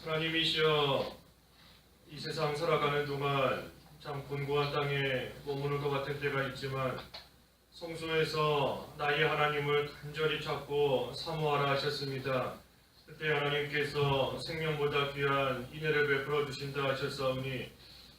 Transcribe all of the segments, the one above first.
하나님이시여, 이 세상 살아가는 동안 참 곤고한 땅에 머무는 것 같은 때가 있지만 성소에서 나의 하나님을 간절히 찾고 사모하라 하셨습니다. 그때 하나님께서 생명보다 귀한 인애를 베풀어 주신다 하셨사오니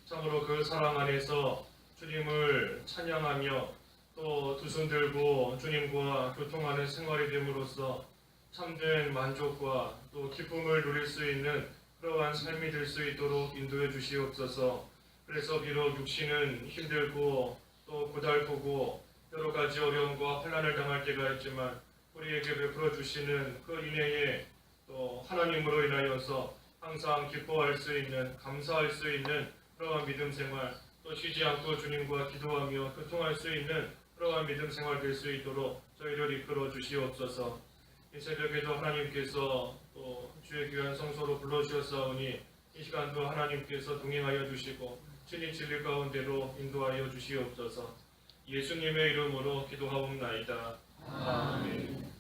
참으로 그 사랑 안에서 주님을 찬양하며 또 두 손 들고 주님과 교통하는 생활이 됨으로써 참된 만족과 또 기쁨을 누릴 수 있는 그러한 삶이 될 수 있도록 인도해 주시옵소서. 그래서 비록 육신은 힘들고 또 고달프고 여러 가지 어려움과 환난을 당할 때가 있지만 우리에게 베풀어 주시는 그 인애에 또 하나님으로 인하여서 항상 기뻐할 수 있는, 감사할 수 있는 그러한 믿음 생활, 또 쉬지 않고 주님과 기도하며 교통할 수 있는 그러한 믿음 생활 될 수 있도록 저희를 이끌어 주시옵소서. 이 새벽에도 하나님께서 또 주의 귀한 성소로 불러주셨사오니 이 시간도 하나님께서 동행하여 주시고 친히 진리 가운데로 인도하여 주시옵소서. 예수님의 이름으로 기도하옵나이다. 아멘.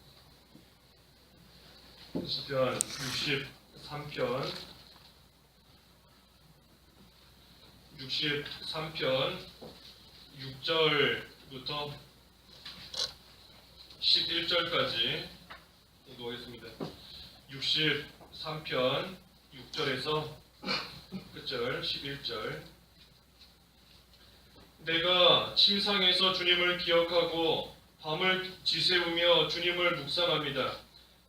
시편 63편 6절부터 11절까지 읽어보겠습니다. 63편 6절에서 끝절 11절. 내가 침상에서 주님을 기억하고 밤을 지새우며 주님을 묵상합니다.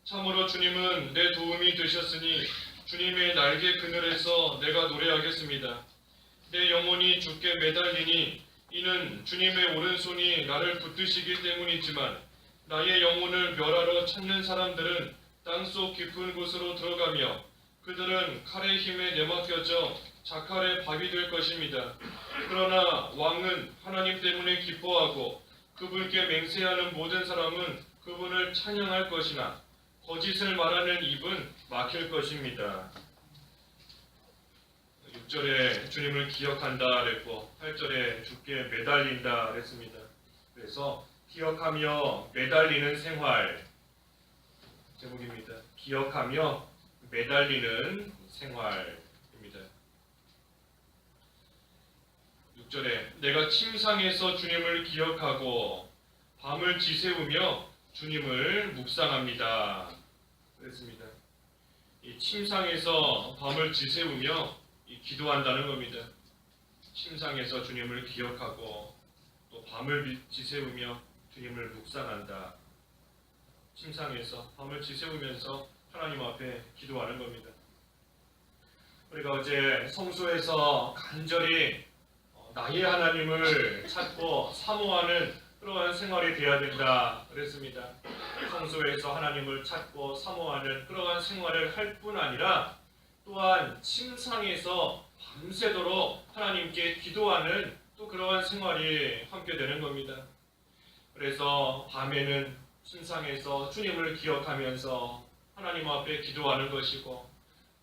참으로 주님은 내 도움이 되셨으니 주님의 날개 그늘에서 내가 노래하겠습니다. 내 영혼이 주께 매달리니 이는 주님의 오른손이 나를 붙드시기 때문이지만 나의 영혼을 멸하러 찾는 사람들은 땅속 깊은 곳으로 들어가며 그들은 칼의 힘에 내맡겨져 자칼의 밥이 될 것입니다. 그러나 왕은 하나님 때문에 기뻐하고 그분께 맹세하는 모든 사람은 그분을 찬양할 것이나 거짓을 말하는 입은 막힐 것입니다. 6절에 주님을 기억한다 그랬고 8절에 주께 매달린다 그랬습니다. 그래서 기억하며 매달리는 생활 제목입니다. 기억하며 매달리는 생활입니다. 6절에 내가 침상에서 주님을 기억하고 밤을 지새우며 주님을 묵상합니다 그랬습니다. 이 침상에서 밤을 지새우며 기도한다는 겁니다. 침상에서 주님을 기억하고 또 밤을 지새우며 주님을 묵상한다. 침상에서 밤을 지새우면서 하나님 앞에 기도하는 겁니다. 우리가 어제 성소에서 간절히 나의 하나님을 찾고 사모하는 그러한 생활이 되어야 된다 그랬습니다. 성소에서 하나님을 찾고 사모하는 그러한 생활을 할 뿐 아니라 또한 침상에서 밤새도록 하나님께 기도하는 또 그러한 생활이 함께 되는 겁니다. 그래서 밤에는 침상에서 주님을 기억하면서 하나님 앞에 기도하는 것이고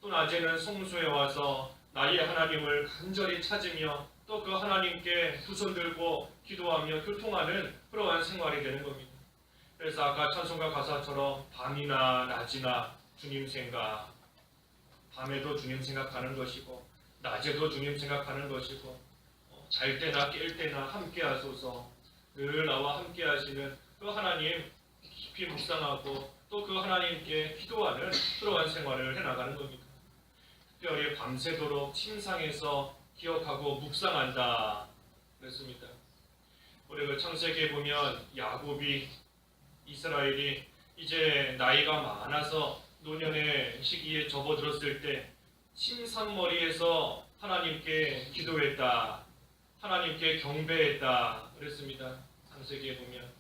또 낮에는 성소에 와서 나의 하나님을 간절히 찾으며 또 그 하나님께 두 손 들고 기도하며 교통하는 그러한 생활이 되는 겁니다. 그래서 아까 찬송가 가사처럼 밤이나 낮이나 주님 생각, 밤에도 주님 생각하는 것이고 낮에도 주님 생각하는 것이고 잘 때나 깰 때나 함께 하소서. 늘 나와 함께 하시는 그 하나님 깊이 묵상하고 또 그 하나님께 기도하는 그러한 생활을 해나가는 겁니다. 특별히 밤새도록 침상에서 기억하고 묵상한다 그랬습니다. 우리 그 창세기에 보면 야곱이 이스라엘이 이제 나이가 많아서 노년의 시기에 접어들었을 때 침상머리에서 하나님께 기도했다, 하나님께 경배했다 그랬습니다. 창세기에 보면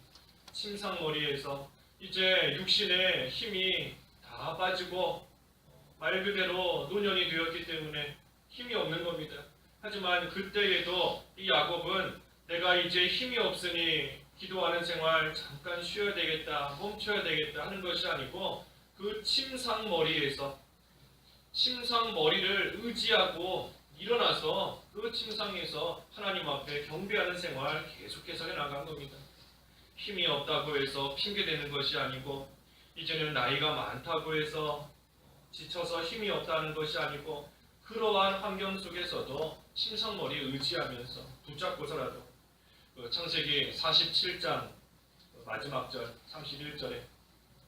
침상머리에서 이제 육신의 힘이 다 빠지고 말 그대로 노년이 되었기 때문에 힘이 없는 겁니다. 하지만 그때에도 이 야곱은 내가 이제 힘이 없으니 기도하는 생활 잠깐 쉬어야 되겠다, 멈춰야 되겠다 하는 것이 아니고 그 침상머리에서 침상머리를 의지하고 일어나서 그 침상에서 하나님 앞에 경배하는 생활 계속해서 해나간 겁니다. 힘이 없다고 해서 핑계대는 것이 아니고 이제는 나이가 많다고 해서 지쳐서 힘이 없다는 것이 아니고 그러한 환경 속에서도 침상머리 의지하면서 붙잡고서라도 창세기 47장 마지막 절 31절에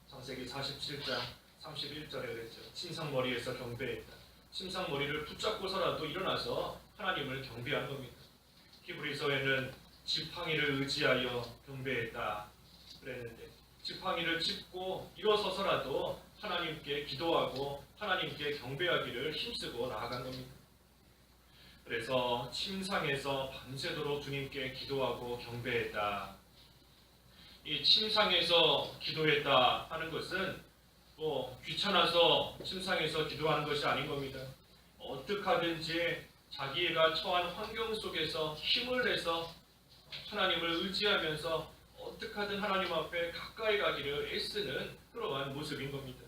창세기 47장 31절에 그랬죠. 침상머리에서 경배했다. 침상머리를 붙잡고서라도 일어나서 하나님을 경배한 겁니다. 히브리서에는 지팡이를 의지하여 경배했다 그랬는데 지팡이를 짚고 일어서서라도 하나님께 기도하고 하나님께 경배하기를 힘쓰고 나아간 겁니다. 그래서 침상에서 밤새도록 주님께 기도하고 경배했다. 이 침상에서 기도했다 하는 것은 뭐 귀찮아서 침상에서 기도하는 것이 아닌 겁니다. 어떻게 하든지 자기가 처한 환경 속에서 힘을 내서 하나님을 의지하면서 어떻게 하든 하나님 앞에 가까이 가기를 애쓰는 그러한 모습인 겁니다.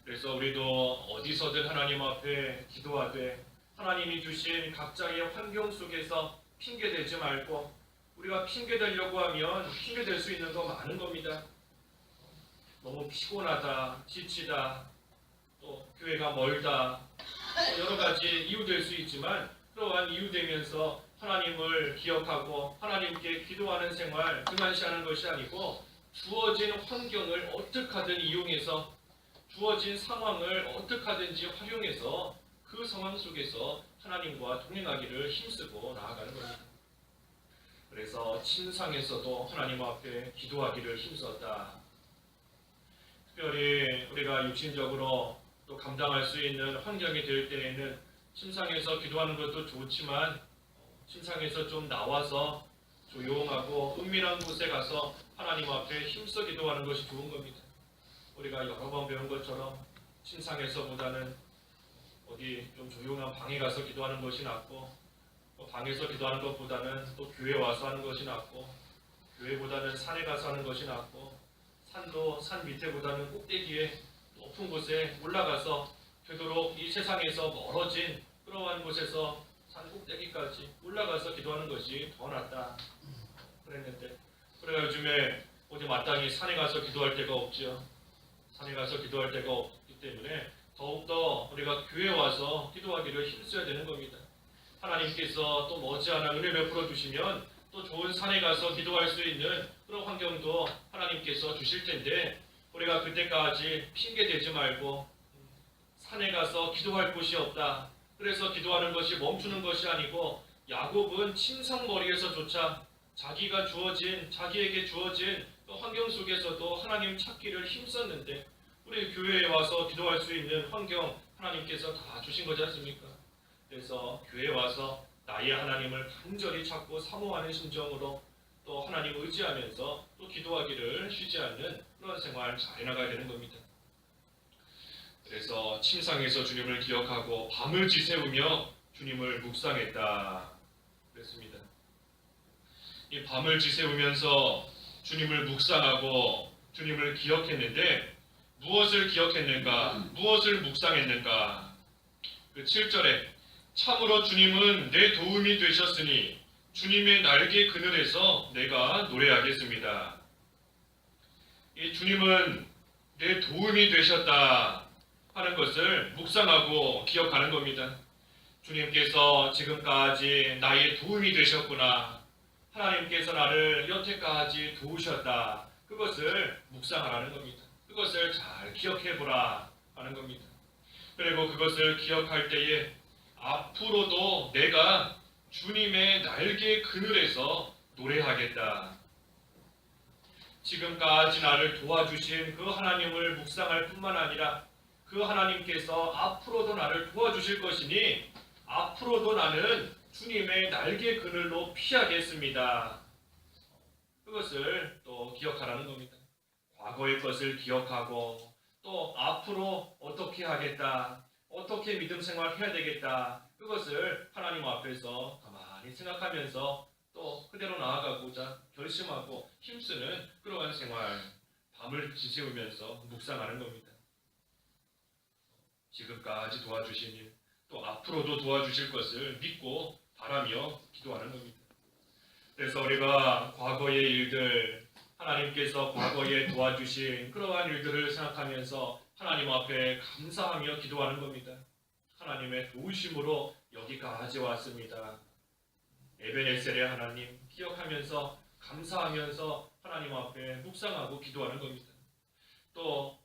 그래서 우리도 어디서든 하나님 앞에 기도하되 하나님이 주신 각자의 환경 속에서 핑계대지 말고 우리가 핑계대려고 하면 핑계댈 수 있는 거 많은 겁니다. 너무 피곤하다, 지치다, 또 교회가 멀다, 여러 가지 이유 될 수 있지만 그러한 이유 되면서 하나님을 기억하고 하나님께 기도하는 생활 그만시하는 것이 아니고 주어진 환경을 어떻게 하든 이용해서 주어진 상황을 어떻게 하든지 활용해서 그 상황 속에서 하나님과 동행하기를 힘쓰고 나아가는 겁니다. 그래서 침상에서도 하나님 앞에 기도하기를 힘썼다. 특별히 우리가 육신적으로 또 감당할 수 있는 환경이 될 때에는 침상에서 기도하는 것도 좋지만 침상에서 좀 나와서 조용하고 은밀한 곳에 가서 하나님 앞에 힘써 기도하는 것이 좋은 겁니다. 우리가 여러 번 배운 것처럼 침상에서보다는 어디 좀 조용한 방에 가서 기도하는 것이 낫고 방에서 기도하는 것보다는 또 교회 와서 하는 것이 낫고 교회보다는 산에 가서 하는 것이 낫고 산도 산 밑에보다는 꼭대기에 높은 곳에 올라가서 되도록 이 세상에서 멀어진 그러한 곳에서 산 꼭대기까지 올라가서 기도하는 것이 더 낫다 그랬는데 그래가 요즘에 어디 마땅히 산에 가서 기도할 데가 없지요. 산에 가서 기도할 데가 없기 때문에 더욱더 우리가 교회에 와서 기도하기를 힘써야 되는 겁니다. 하나님께서 또 머지않아 은혜 베풀어 주시면 또 좋은 산에 가서 기도할 수 있는 그런 환경도 하나님께서 주실 텐데 우리가 그때까지 핑계대지 말고 산에 가서 기도할 곳이 없다. 그래서 기도하는 것이 멈추는 것이 아니고 야곱은 침상머리에서조차 자기에게 주어진 환경 속에서도 하나님 찾기를 힘썼는데 우리 교회에 와서 기도할 수 있는 환경 하나님께서 다 주신 거지 않습니까? 그래서 교회에 와서 나의 하나님을 간절히 찾고 사모하는 심정으로 또 하나님 의지하면서 또 기도하기를 쉬지 않는 그런 생활 잘 해나가야 되는 겁니다. 그래서 침상에서 주님을 기억하고 밤을 지새우며 주님을 묵상했다 그랬습니다. 이 밤을 지새우면서 주님을 묵상하고 주님을 기억했는데 무엇을 기억했는가? 무엇을 묵상했는가? 그 7절에 참으로 주님은 내 도움이 되셨으니 주님의 날개 그늘에서 내가 노래하겠습니다. 이 주님은 내 도움이 되셨다 하는 것을 묵상하고 기억하는 겁니다. 주님께서 지금까지 나의 도움이 되셨구나. 하나님께서 나를 여태까지 도우셨다. 그것을 묵상하라는 겁니다. 그것을 잘 기억해보라 하는 겁니다. 그리고 그것을 기억할 때에 앞으로도 내가 주님의 날개 그늘에서 노래하겠다. 지금까지 나를 도와주신 그 하나님을 묵상할 뿐만 아니라 그 하나님께서 앞으로도 나를 도와주실 것이니 앞으로도 나는 주님의 날개 그늘로 피하겠습니다. 그것을 또 기억하라는 겁니다. 과거의 것을 기억하고 또 앞으로 어떻게 하겠다, 어떻게 믿음 생활 해야 되겠다, 그것을 하나님 앞에서 가만히 생각하면서 또 그대로 나아가고자 결심하고 힘쓰는 그러한 생활, 밤을 지새우면서 묵상하는 겁니다. 지금까지 도와주신 일, 또 앞으로도 도와주실 것을 믿고 바라며 기도하는 겁니다. 그래서 우리가 과거의 일들, 하나님께서 과거에 도와주신 그러한 일들을 생각하면서 하나님 앞에 감사하며 기도하는 겁니다. 하나님의 도우심으로 여기까지 왔습니다. 에베네셀의 하나님 기억하면서 감사하면서 하나님 앞에 묵상하고 기도하는 겁니다. 또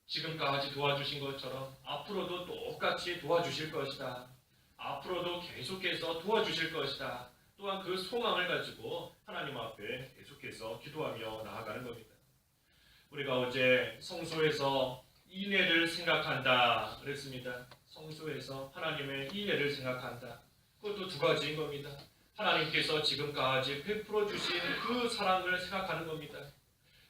지금까지 도와주신 것처럼 앞으로도 똑같이 도와주실 것이다. 앞으로도 계속해서 도와주실 것이다. 또한 그 소망을 가지고 하나님 앞에 계속해서 기도하며 나아가는 겁니다. 우리가 어제 성소에서 인애를 생각한다 그랬습니다. 성소에서 하나님의 인애를 생각한다. 그것도 두 가지인 겁니다. 하나님께서 지금까지 베풀어 주신 그 사랑을 생각하는 겁니다.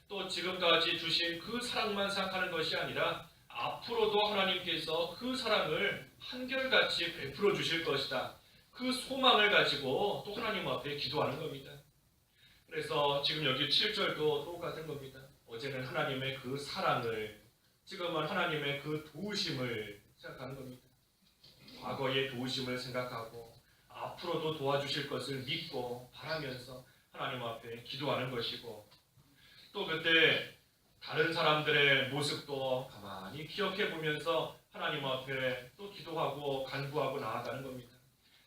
또 지금까지 주신 그 사랑만 생각하는 것이 아니라 앞으로도 하나님께서 그 사랑을 한결같이 베풀어 주실 것이다. 그 소망을 가지고 또 하나님 앞에 기도하는 겁니다. 그래서 지금 여기 7절도 똑같은 겁니다. 어제는 하나님의 그 사랑을, 지금은 하나님의 그 도우심을 생각하는 겁니다. 과거의 도우심을 생각하고 앞으로도 도와주실 것을 믿고 바라면서 하나님 앞에 기도하는 것이고, 또 그때 다른 사람들의 모습도 가만히 기억해 보면서 하나님 앞에 또 기도하고 간구하고 나아가는 겁니다.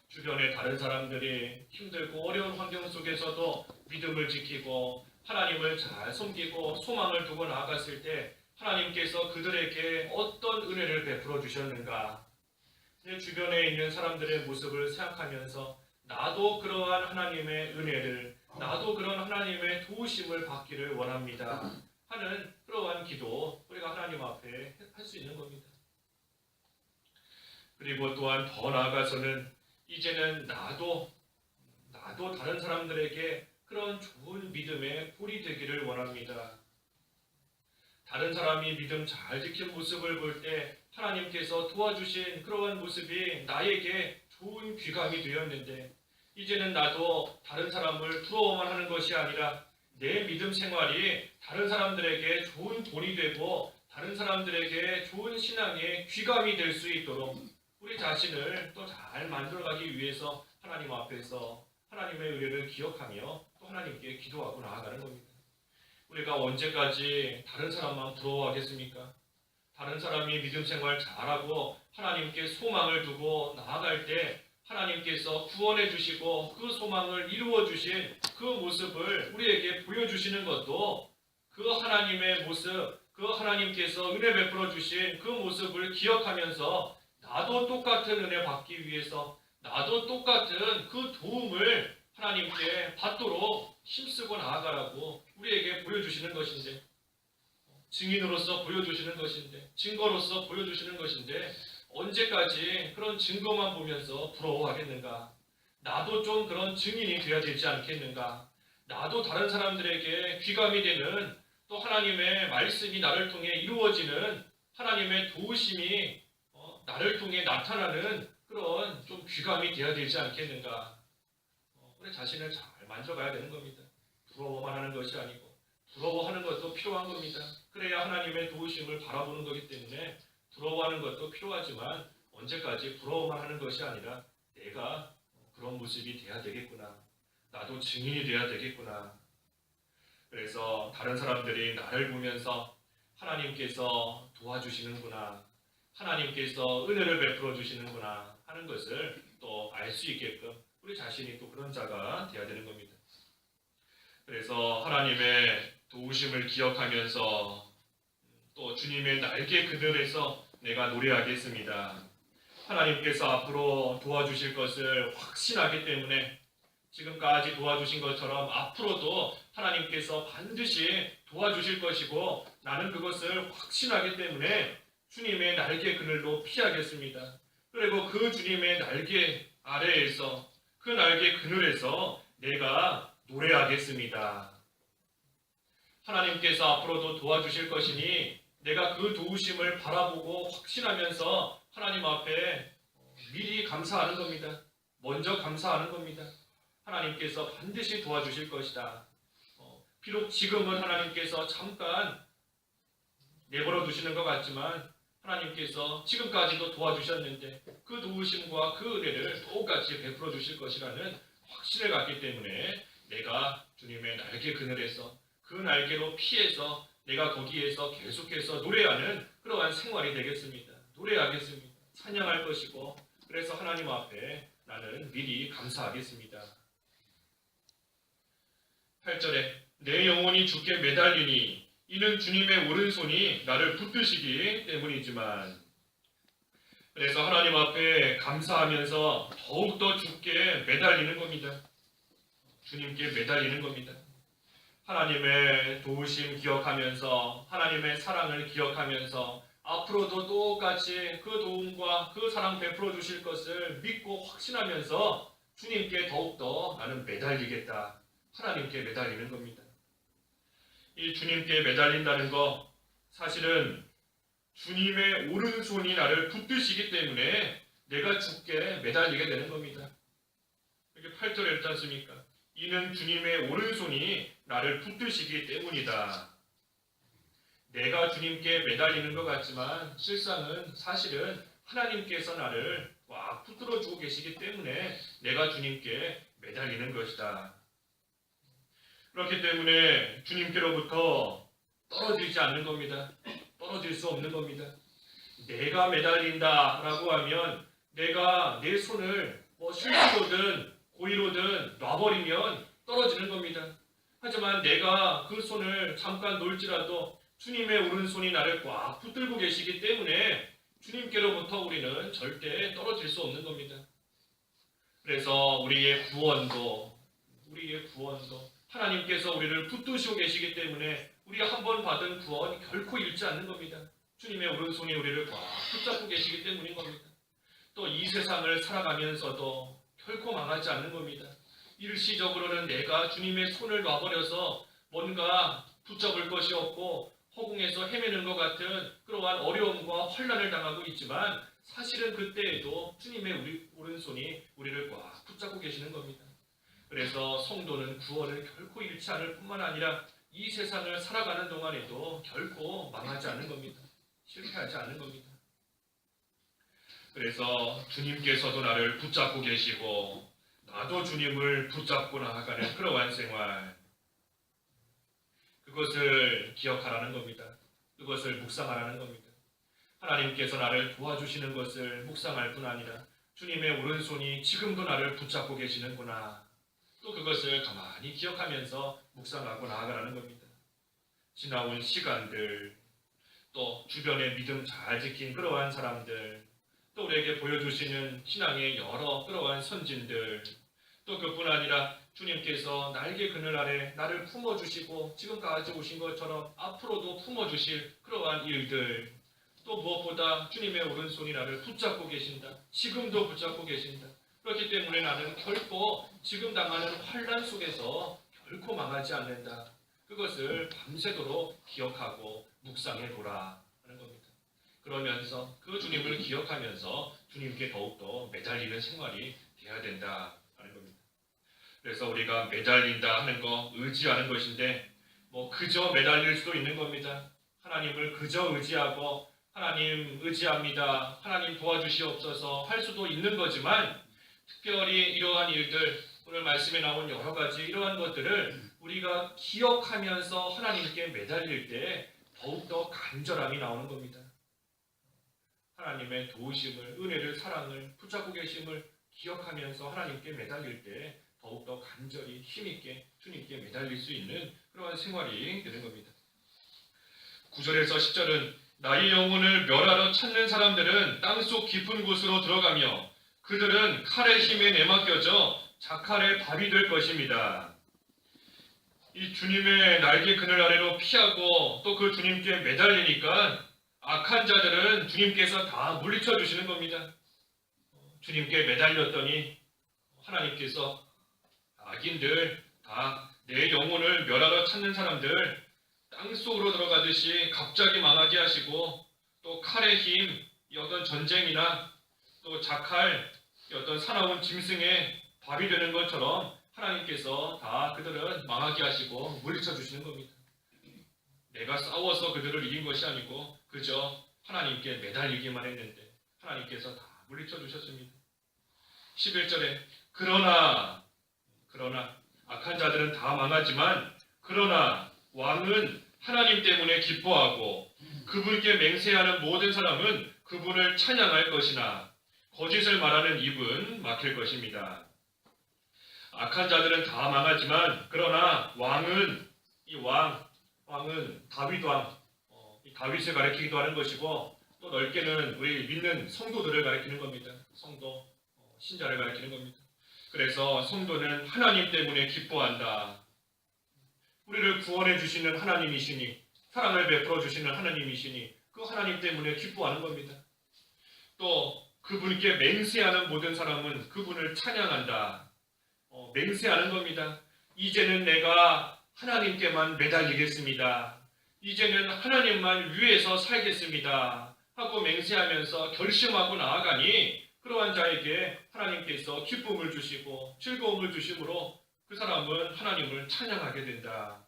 주변의 다른 사람들이 힘들고 어려운 환경 속에서도 믿음을 지키고 하나님을 잘 섬기고 소망을 두고 나아갔을 때 하나님께서 그들에게 어떤 은혜를 베풀어 주셨는가, 내 주변에 있는 사람들의 모습을 생각하면서 나도 그러한 하나님의 은혜를, 나도 그런 하나님의 도우심을 받기를 원합니다 하는 그러한 기도 우리가 하나님 앞에 할 수 있는 겁니다. 그리고 또한 더 나아가서는 이제는 나도 다른 사람들에게 그런 좋은 믿음의 꿀이 되기를 원합니다. 다른 사람이 믿음 잘 지킨 모습을 볼 때 하나님께서 도와주신 그러한 모습이 나에게 좋은 귀감이 되었는데, 이제는 나도 다른 사람을 부러워만 하는 것이 아니라 내 믿음 생활이 다른 사람들에게 좋은 본이 되고 다른 사람들에게 좋은 신앙의 귀감이 될 수 있도록 우리 자신을 또 잘 만들어가기 위해서 하나님 앞에서 하나님의 은혜를 기억하며 또 하나님께 기도하고 나아가는 겁니다. 우리가 언제까지 다른 사람만 부러워하겠습니까? 다른 사람이 믿음 생활 잘하고 하나님께 소망을 두고 나아갈 때 하나님께서 구원해 주시고 그 소망을 이루어 주신 그 모습을 우리에게 보여주시는 것도 그 하나님의 모습, 그 하나님께서 은혜 베풀어 주신 그 모습을 기억하면서 나도 똑같은 은혜 받기 위해서 나도 똑같은 그 도움을 하나님께 받도록 힘쓰고 나아가라고 우리에게 보여주시는 것인데, 증인으로서 보여주시는 것인데, 증거로서 보여주시는 것인데, 언제까지 그런 증거만 보면서 부러워하겠는가? 나도 좀 그런 증인이 되어야 되지 않겠는가? 나도 다른 사람들에게 귀감이 되는, 또 하나님의 말씀이 나를 통해 이루어지는 하나님의 도우심이 나를 통해 나타나는 그런 좀 귀감이 되어야 되지 않겠는가? 우리 자신을 잘 만져가야 되는 겁니다. 부러워만 하는 것이 아니고 부러워하는 것도 필요한 겁니다. 그래야 하나님의 도우심을 바라보는 거기 때문에 부러워하는 것도 필요하지만 언제까지 부러워만 하는 것이 아니라 내가 그런 모습이 돼야 되겠구나. 나도 증인이 돼야 되겠구나. 그래서 다른 사람들이 나를 보면서 하나님께서 도와주시는구나, 하나님께서 은혜를 베풀어 주시는구나 하는 것을 또 알 수 있게끔 우리 자신이 또 그런 자가 되어야 되는 겁니다. 그래서 하나님의 도우심을 기억하면서 또 주님의 날개 그늘에서 내가 노래하겠습니다. 하나님께서 앞으로 도와주실 것을 확신하기 때문에 지금까지 도와주신 것처럼 앞으로도 하나님께서 반드시 도와주실 것이고 나는 그것을 확신하기 때문에 주님의 날개 그늘로 피하겠습니다. 그리고 그 주님의 날개 아래에서, 그 날개 그늘에서 내가 노래하겠습니다. 하나님께서 앞으로도 도와주실 것이니 내가 그 도우심을 바라보고 확신하면서 하나님 앞에 미리 감사하는 겁니다. 먼저 감사하는 겁니다. 하나님께서 반드시 도와주실 것이다. 비록 지금은 하나님께서 잠깐 내버려 두시는 것 같지만 하나님께서 지금까지도 도와주셨는데 그 도우심과 그 은혜를 똑같이 베풀어 주실 것이라는 확신을 갖기 때문에 내가 주님의 날개 그늘에서 그 날개로 피해서 내가 거기에서 계속해서 노래하는 그러한 생활이 되겠습니다. 노래하겠습니다. 찬양할 것이고 그래서 하나님 앞에 나는 미리 감사하겠습니다. 8절에 내 영혼이 주께 매달리니 이는 주님의 오른손이 나를 붙드시기 때문이지만, 그래서 하나님 앞에 감사하면서 더욱더 주께 매달리는 겁니다. 주님께 매달리는 겁니다. 하나님의 도우심 기억하면서 하나님의 사랑을 기억하면서 앞으로도 똑같이 그 도움과 그 사랑 베풀어 주실 것을 믿고 확신하면서 주님께 더욱더 나는 매달리겠다. 하나님께 매달리는 겁니다. 이 주님께 매달린다는 거 사실은 주님의 오른손이 나를 붙드시기 때문에 내가 주께 매달리게 되는 겁니다. 이렇게 8절에 있지 않습니까? 이는 주님의 오른손이 나를 붙드시기 때문이다. 내가 주님께 매달리는 것 같지만 실상은 사실은 하나님께서 나를 꽉 붙들어 주고 계시기 때문에 내가 주님께 매달리는 것이다. 그렇기 때문에 주님께로부터 떨어지지 않는 겁니다. 떨어질 수 없는 겁니다. 내가 매달린다라고 하면 내가 내 손을 실수로든 고의로든 놔버리면 떨어지는 겁니다. 하지만 내가 그 손을 잠깐 놓을지라도 주님의 오른손이 나를 꽉 붙들고 계시기 때문에 주님께로부터 우리는 절대 떨어질 수 없는 겁니다. 그래서 우리의 구원도 하나님께서 우리를 붙드시고 계시기 때문에 우리가 한 번 받은 구원 결코 잃지 않는 겁니다. 주님의 오른손이 우리를 꽉 붙잡고 계시기 때문인 겁니다. 또 이 세상을 살아가면서도 결코 망하지 않는 겁니다. 일시적으로는 내가 주님의 손을 놔버려서 뭔가 붙잡을 것이 없고 허공에서 헤매는 것 같은 그러한 어려움과 환난을 당하고 있지만 사실은 그때에도 주님의 오른손이 우리를 꽉 붙잡고 계시는 겁니다. 그래서 성도는 구원을 결코 잃지 않을 뿐만 아니라 이 세상을 살아가는 동안에도 결코 망하지 않는 겁니다. 실패하지 않는 겁니다. 그래서 주님께서도 나를 붙잡고 계시고 나도 주님을 붙잡고 나아가는 그러한 생활, 그것을 기억하라는 겁니다. 그것을 묵상하라는 겁니다. 하나님께서 나를 도와주시는 것을 묵상할 뿐 아니라 주님의 오른손이 지금도 나를 붙잡고 계시는구나. 또 그것을 가만히 기억하면서 묵상하고 나아가라는 겁니다. 지나온 시간들, 또 주변의 믿음 잘 지킨 그러한 사람들, 또 우리에게 보여주시는 신앙의 여러 그러한 선진들, 또 그뿐 아니라 주님께서 날개 그늘 아래 나를 품어주시고 지금까지 오신 것처럼 앞으로도 품어주실 그러한 일들, 또 무엇보다 주님의 오른손이 나를 붙잡고 계신다. 지금도 붙잡고 계신다. 그렇기 때문에 나는 결코 지금 당하는 환난 속에서 결코 망하지 않는다. 그것을 밤새도록 기억하고 묵상해 보라 하는 겁니다. 그러면서 그 주님을 기억하면서 주님께 더욱더 매달리는 생활이 되어야 된다 하는 겁니다. 그래서 우리가 매달린다 하는 거, 의지하는 것인데 그저 매달릴 수도 있는 겁니다. 하나님을 그저 의지하고 하나님 의지합니다. 하나님 도와주시옵소서 할 수도 있는 거지만 특별히 이러한 일들, 오늘 말씀에 나온 여러 가지 이러한 것들을 우리가 기억하면서 하나님께 매달릴 때 더욱더 간절함이 나오는 겁니다. 하나님의 도우심을, 은혜를, 사랑을, 붙잡고 계심을 기억하면서 하나님께 매달릴 때 더욱더 간절히 힘있게 주님께 매달릴 수 있는 그러한 생활이 되는 겁니다. 9절에서 10절은 나의 영혼을 멸하러 찾는 사람들은 땅속 깊은 곳으로 들어가며 그들은 칼의 힘에 내맡겨져 자칼의 밥이 될 것입니다. 이 주님의 날개 그늘 아래로 피하고 또 그 주님께 매달리니까 악한 자들은 주님께서 다 물리쳐 주시는 겁니다. 주님께 매달렸더니 하나님께서 악인들, 다 내 영혼을 멸하러 찾는 사람들 땅속으로 들어가듯이 갑자기 망하게 하시고 또 칼의 힘, 이 어떤 전쟁이나 또 자칼, 어떤 사나운 짐승의 밥이 되는 것처럼 하나님께서 다 그들은 망하게 하시고 물리쳐 주시는 겁니다. 내가 싸워서 그들을 이긴 것이 아니고 그저 하나님께 매달리기만 했는데 하나님께서 다 물리쳐 주셨습니다. 11절에 그러나 악한 자들은 다 망하지만 그러나 왕은 하나님 때문에 기뻐하고 그분께 맹세하는 모든 사람은 그분을 찬양할 것이나 거짓을 말하는 입은 막힐 것입니다. 악한 자들은 다 망하지만 그러나 왕은 다윗 왕, 이 다윗을 가리키기도 하는 것이고 또 넓게는 우리 믿는 성도들을 가리키는 겁니다. 성도, 신자를 가리키는 겁니다. 그래서 성도는 하나님 때문에 기뻐한다. 우리를 구원해 주시는 하나님이시니 사랑을 베풀어 주시는 하나님이시니 그 하나님 때문에 기뻐하는 겁니다. 또 그분께 맹세하는 모든 사람은 그분을 찬양한다. 맹세하는 겁니다. 이제는 내가 하나님께만 매달리겠습니다. 이제는 하나님만 위해서 살겠습니다. 하고 맹세하면서 결심하고 나아가니 그러한 자에게 하나님께서 기쁨을 주시고 즐거움을 주심으로 그 사람은 하나님을 찬양하게 된다.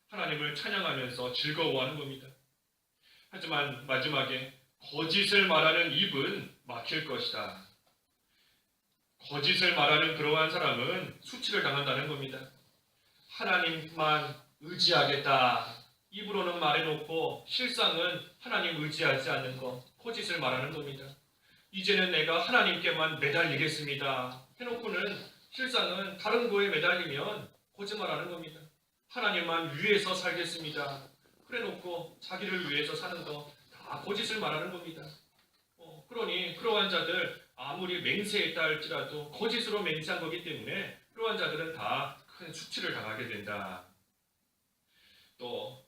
하나님을 찬양하면서 즐거워하는 겁니다. 하지만 마지막에 거짓을 말하는 입은 막힐 것이다. 거짓을 말하는 그러한 사람은 수치를 당한다는 겁니다. 하나님만 의지하겠다. 입으로는 말해놓고 실상은 하나님 의지하지 않는 것, 거짓을 말하는 겁니다. 이제는 내가 하나님께만 매달리겠습니다. 해놓고는 실상은 다른 거에 매달리면 거짓말하는 겁니다. 하나님만 위해서 살겠습니다. 그래놓고 자기를 위해서 사는 거 다 거짓을 말하는 겁니다. 그러니 그러한 자들 아무리 맹세했다 할지라도 거짓으로 맹세한 거기 때문에 그러한 자들은 다 큰 수치를 당하게 된다. 또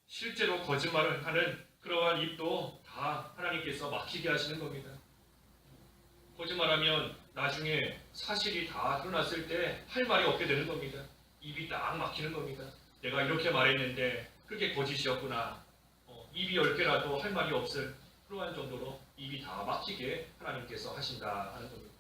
실제로 거짓말을 하는 그러한 입도 다 하나님께서 막히게 하시는 겁니다. 거짓말하면 나중에 사실이 다 드러났을 때 할 말이 없게 되는 겁니다. 입이 딱 막히는 겁니다. 내가 이렇게 말했는데 그게 거짓이었구나. 입이 10개라도 할 말이 없을 그러한 정도로 입이 다 막히게 하나님께서 하신다 하는 겁니다.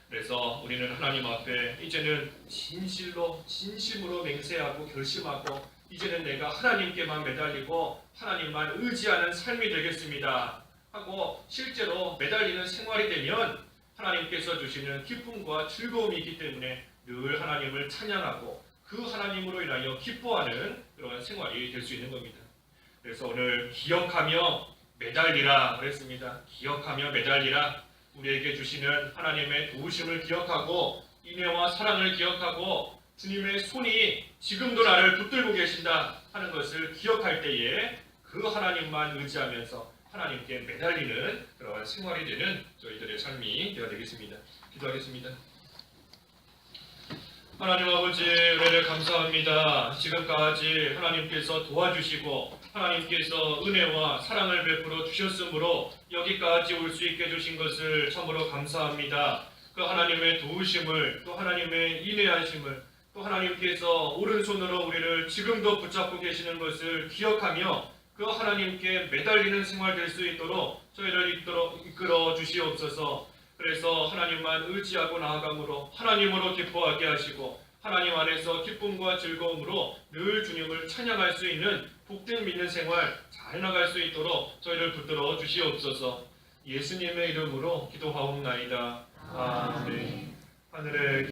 그래서 우리는 하나님 앞에 이제는 진심으로 맹세하고 결심하고 이제는 내가 하나님께만 매달리고 하나님만 의지하는 삶이 되겠습니다 하고 실제로 매달리는 생활이 되면 하나님께서 주시는 기쁨과 즐거움이 있기 때문에 늘 하나님을 찬양하고 그 하나님으로 인하여 기뻐하는 그런 생활이 될 수 있는 겁니다. 그래서 오늘 기억하며 매달리라 그랬습니다. 기억하며 매달리라. 우리에게 주시는 하나님의 도우심을 기억하고 인애와 사랑을 기억하고 주님의 손이 지금도 나를 붙들고 계신다 하는 것을 기억할 때에 그 하나님만 의지하면서 하나님께 매달리는 그러한 생활이 되는 저희들의 삶이 되어야 되겠습니다. 기도하겠습니다. 하나님 아버지 은혜를 감사합니다. 지금까지 하나님께서 도와주시고 하나님께서 은혜와 사랑을 베풀어 주셨으므로 여기까지 올 수 있게 해주신 것을 참으로 감사합니다. 그 하나님의 도우심을 또 하나님의 인내하심을 또 하나님께서 오른손으로 우리를 지금도 붙잡고 계시는 것을 기억하며 그 하나님께 매달리는 생활 될 수 있도록 저희를 이끌어 주시옵소서. 그래서 하나님만 의지하고 나아감으로 하나님으로 기뻐하게 하시고 하나님 안에서 기쁨과 즐거움으로 늘 주님을 찬양할 수 있는 복된 믿는 생활 잘 나갈 수 있도록 저희를 붙들어 주시옵소서. 예수님의 이름으로 기도하옵나이다. 아멘. 하늘에